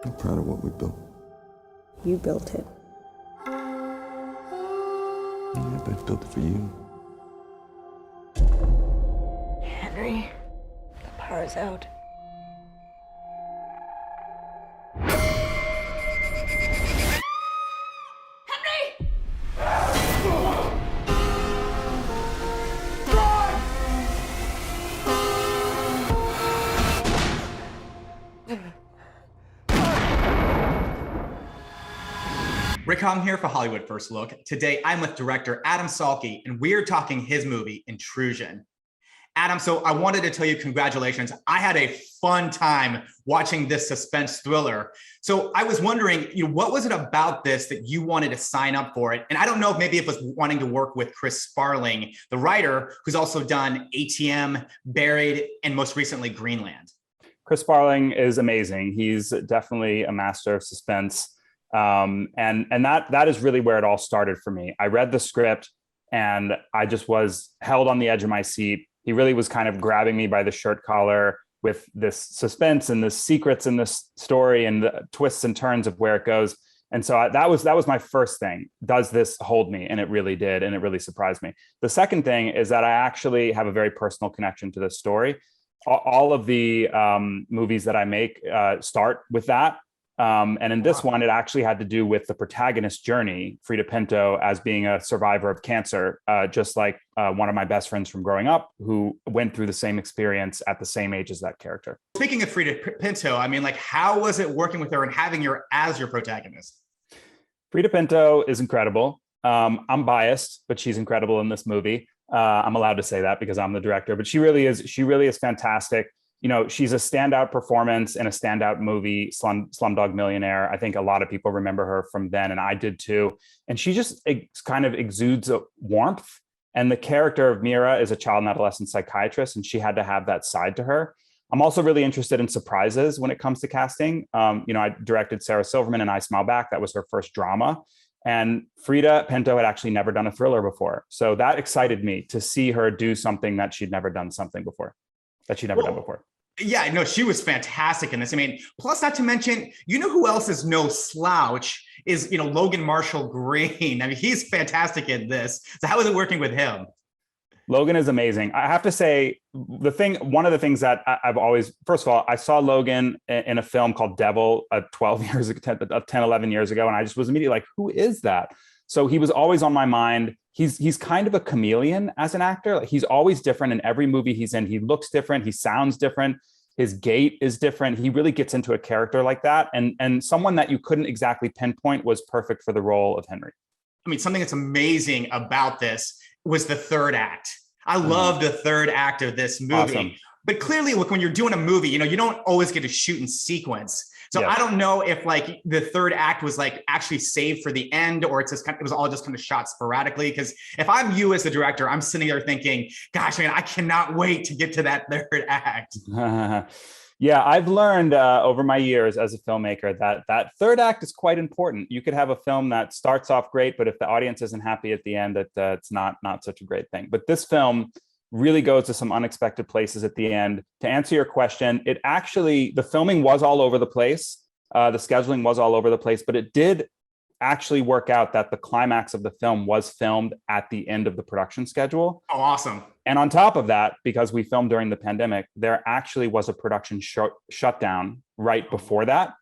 I'm proud of what we built. You built it. Yeah, but I built it for you. Henry, the power's out. Rick Hong here for Hollywood First Look. Today, I'm with director Adam Salky, and we're talking his movie, Intrusion. Adam, so I wanted to tell you congratulations. I had a fun time watching this suspense thriller. So I was wondering, what was it about this that you wanted to sign up for it? And I don't know if maybe it was wanting to work with Chris Sparling, the writer, who's also done ATM, Buried, and most recently Greenland. Chris Sparling is amazing. He's definitely a master of suspense. And that is really where it all started for me. I read the script and I just was held on the edge of my seat. He really was kind of grabbing me by the shirt collar with this suspense and the secrets in this story and the twists and turns of where it goes. And so that was my first thing. Does this hold me? And it really did. And it really surprised me. The second thing is that I actually have a very personal connection to this story. All of the movies that I make start with that. And in this one, it actually had to do with the protagonist's journey, Freida Pinto, as being a survivor of cancer, just like one of my best friends from growing up who went through the same experience at the same age as that character. Speaking of Freida Pinto, I mean, how was it working with her and having her as your protagonist? Freida Pinto is incredible. I'm biased, but she's incredible in this movie. I'm allowed to say that because I'm the director, but she really is fantastic. She's a standout performance in a standout movie, Slumdog Millionaire. I think a lot of people remember her from then, and I did too. And she just kind of exudes a warmth. And the character of Mira is a child and adolescent psychiatrist, and she had to have that side to her. I'm also really interested in surprises when it comes to casting. I directed Sarah Silverman in I Smile Back. That was her first drama. And Freida Pinto had actually never done a thriller before. So that excited me to see her do something that she'd never done before. Yeah, no, she was fantastic in this. I mean, plus not to mention, who else is no slouch is, Logan Marshall Green. I mean, he's fantastic in this. So how is it working with him? Logan is amazing. I have to say one of the things that I've always, first of all, I saw Logan in a film called Devil 10, 11 years ago. And I just was immediately like, who is that? So he was always on my mind. He's kind of a chameleon as an actor. He's always different in every movie he's in. He looks different. He sounds different. His gait is different. He really gets into a character like that. And someone that you couldn't exactly pinpoint was perfect for the role of Henry. I mean, something that's amazing about this was the third act. I love the third act of this movie. Awesome. But clearly, look, when you're doing a movie, you don't always get to shoot in sequence. So I don't know if the third act was actually saved for the end, or it was all just kind of shot sporadically. Because if I'm you as the director, I'm sitting there thinking, gosh, man, I cannot wait to get to that third act. Yeah, I've learned over my years as a filmmaker that third act is quite important. You could have a film that starts off great, but if the audience isn't happy at the end, it's not such a great thing. But this film really goes to some unexpected places at the end. To answer your question, the filming was all over the place. The scheduling was all over the place, but it did actually work out that the climax of the film was filmed at the end of the production schedule. Oh, awesome. And on top of that, because we filmed during the pandemic, there actually was a production shutdown right before that.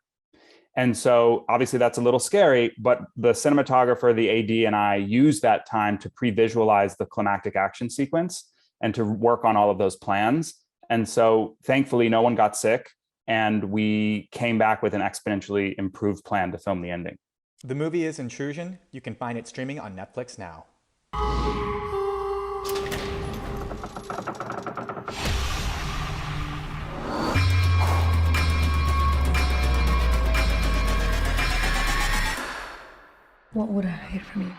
And so obviously that's a little scary, but the cinematographer, the AD, and I used that time to pre-visualize the climactic action sequence and to work on all of those plans. And so thankfully, no one got sick, and we came back with an exponentially improved plan to film the ending. The movie is Intrusion. You can find it streaming on Netflix now. What would I hide from you?